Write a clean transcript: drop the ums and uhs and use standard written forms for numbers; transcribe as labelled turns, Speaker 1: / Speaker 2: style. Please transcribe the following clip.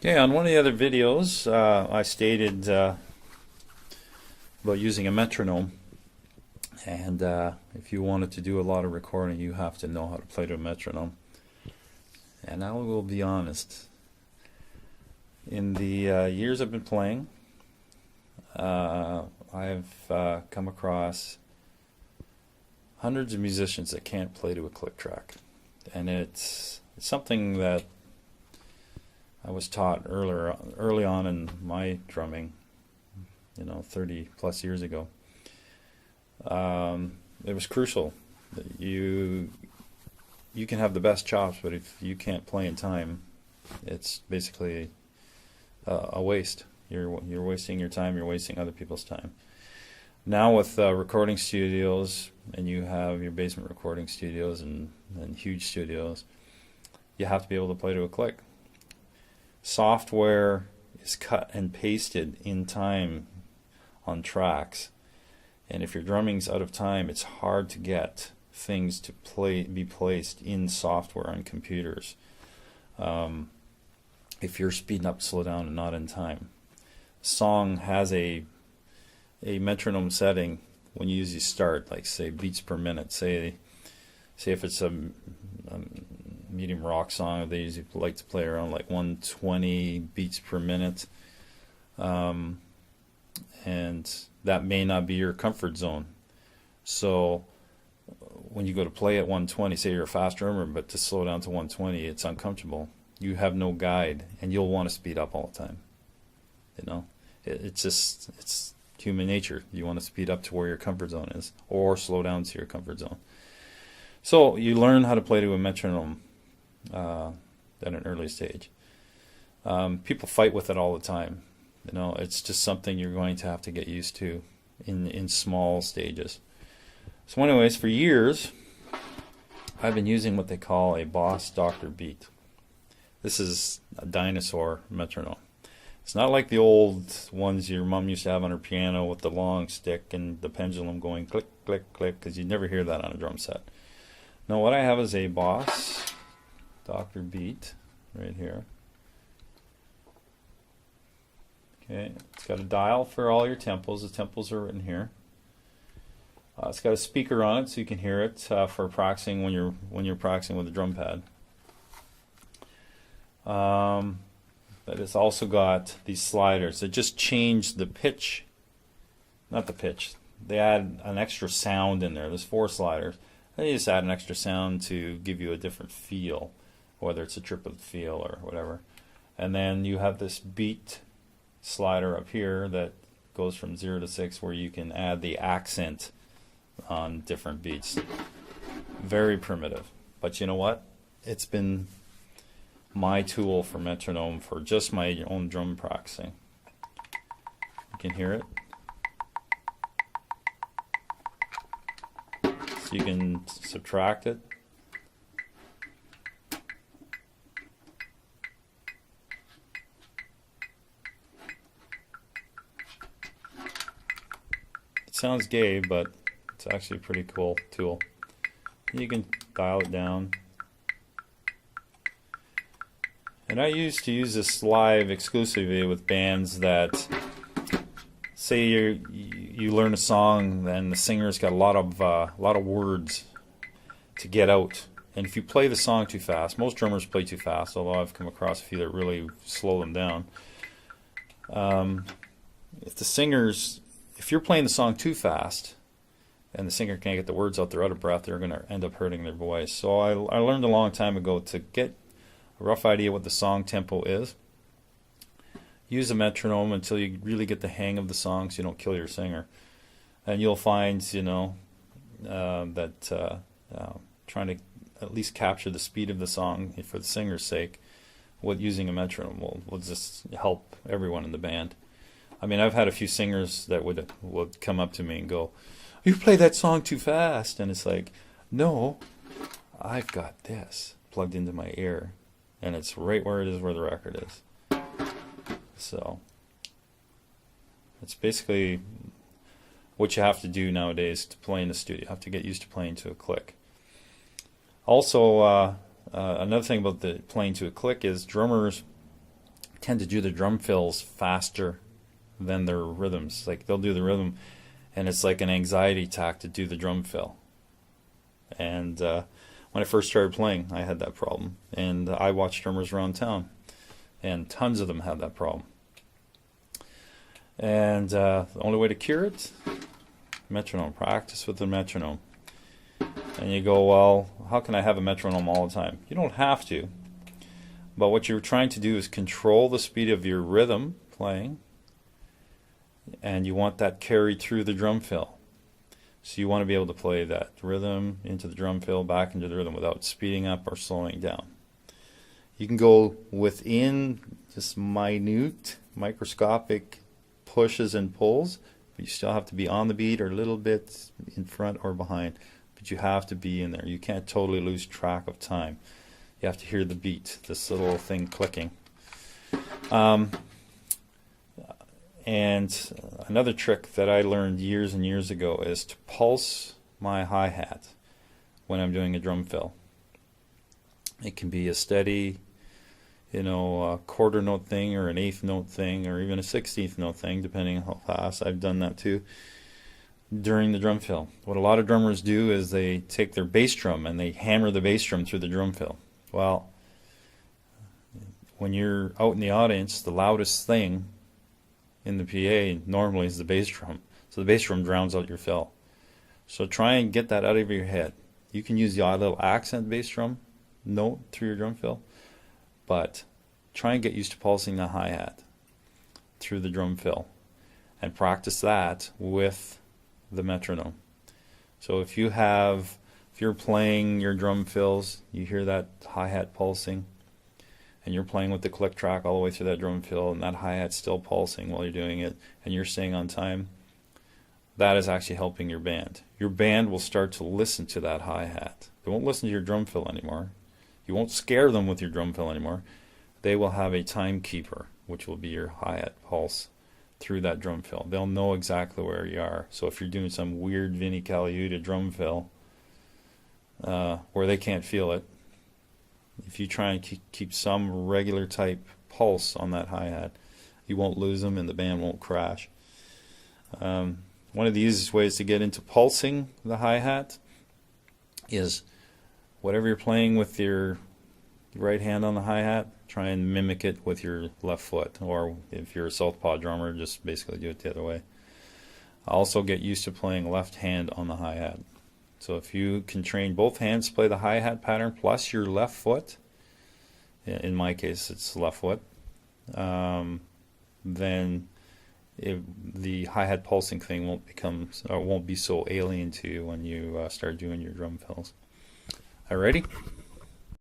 Speaker 1: Okay, on one of the other videos, I stated about using a metronome, and if you wanted to do a lot of recording, you have to know how to play to a metronome. And I will be honest, in the years I've been playing, I've come across hundreds of musicians that can't play to a click track, and it's something that I was taught early on in my drumming, 30 plus years ago. It was crucial. You can have the best chops, but if you can't play in time, it's basically a waste. You're wasting your time. You're wasting other people's time. Now with recording studios, and you have your basement recording studios and huge studios, you have to be able to play to a click. Software is cut and pasted in time on tracks, and if your drumming's out of time, it's hard to get things to be placed in software on computers. If you're speeding up, slow down, and not in time. Song has a metronome setting when you usually start, like say beats per minute. Say if it's a medium rock song, they usually like to play around like 120 beats per minute, and that may not be your comfort zone. So when you go to play at 120, say you're a fast drummer, but to slow down to 120, it's uncomfortable. You have no guide, and you'll want to speed up all the time. It's human nature. You want to speed up to where your comfort zone is, or slow down to your comfort zone. So you learn how to play to a metronome at an early stage. People fight with it all the time. It's just something you're going to have to get used to in small stages. So anyways, for years, I've been using what they call a Boss Dr. Beat. This is a dinosaur metronome. It's not like the old ones your mom used to have on her piano with the long stick and the pendulum going click, click, click, because you'd never hear that on a drum set. No, what I have is a Boss Dr. Beat right here. Okay, it's got a dial for all your tempos. The tempos are written here. It's got a speaker on it so you can hear it for practicing when you're practicing with a drum pad. But it's also got these sliders that just change the pitch, not the pitch. They add an extra sound in there. There's 4 sliders. And you just add an extra sound to give you a different feel, whether it's a triplet feel or whatever. And then you have this beat slider up here that goes from 0 to 6, where you can add the accent on different beats. Very primitive, but you know what? It's been my tool for metronome for just my own drum practicing. You can hear it. So you can subtract it. It sounds gay, but it's actually a pretty cool tool. You can dial it down. And I used to use this live exclusively with bands that, say you learn a song, and the singer's got a lot of words to get out. And if you play the song too fast, most drummers play too fast, although I've come across a few that really slow them down. If you're playing the song too fast, and the singer can't get the words out, they're out of breath, they're going to end up hurting their voice. So I learned a long time ago to get a rough idea what the song tempo is. Use a metronome until you really get the hang of the song, so you don't kill your singer. And you'll find, that trying to at least capture the speed of the song for the singer's sake, with using a metronome will just help everyone in the band. I mean, I've had a few singers that would come up to me and go, "You play that song too fast," and it's like, no, I've got this plugged into my ear, and it's right where it is where the record is. So it's basically what you have to do nowadays to play in the studio. You have to get used to playing to a click. Also, another thing about the playing to a click is drummers tend to do the drum fills faster than their rhythms. Like they'll do the rhythm, and it's like an anxiety attack to do the drum fill. And when I first started playing, I had that problem. And I watched drummers around town, and tons of them had that problem. And the only way to cure it, metronome. Practice with the metronome. And you go, well, how can I have a metronome all the time? You don't have to. But what you're trying to do is control the speed of your rhythm playing, and you want that carried through the drum fill. So you want to be able to play that rhythm into the drum fill, back into the rhythm without speeding up or slowing down. You can go within just minute, microscopic pushes and pulls, but you still have to be on the beat or a little bit in front or behind. But you have to be in there. You can't totally lose track of time. You have to hear the beat, this little thing clicking. And another trick that I learned years and years ago is to pulse my hi-hat when I'm doing a drum fill. It can be a steady, a quarter note thing or an eighth note thing or even a 16th note thing, depending on how fast. I've done that too during the drum fill. What a lot of drummers do is they take their bass drum and they hammer the bass drum through the drum fill. Well, when you're out in the audience, the loudest thing in the PA normally is the bass drum. So the bass drum drowns out your fill. So try and get that out of your head. You can use the odd little accent bass drum note through your drum fill, but try and get used to pulsing the hi-hat through the drum fill and practice that with the metronome. So if you're playing your drum fills, you hear that hi-hat pulsing, and you're playing with the click track all the way through that drum fill, and that hi-hat's still pulsing while you're doing it, and you're staying on time, that is actually helping your band. Your band will start to listen to that hi-hat. They won't listen to your drum fill anymore. You won't scare them with your drum fill anymore. They will have a timekeeper, which will be your hi-hat pulse through that drum fill. They'll know exactly where you are. So if you're doing some weird Vinnie Colaiuta drum fill where they can't feel it, if you try and keep some regular type pulse on that hi-hat, you won't lose them and the band won't crash. One of the easiest ways to get into pulsing the hi-hat is whatever you're playing with your right hand on the hi-hat, try and mimic it with your left foot. Or if you're a southpaw drummer, just basically do it the other way. Also get used to playing left hand on the hi-hat. So if you can train both hands to play the hi-hat pattern plus your left foot, in my case it's left foot, then the hi-hat pulsing thing won't be so alien to you when you start doing your drum fills. All right, ready?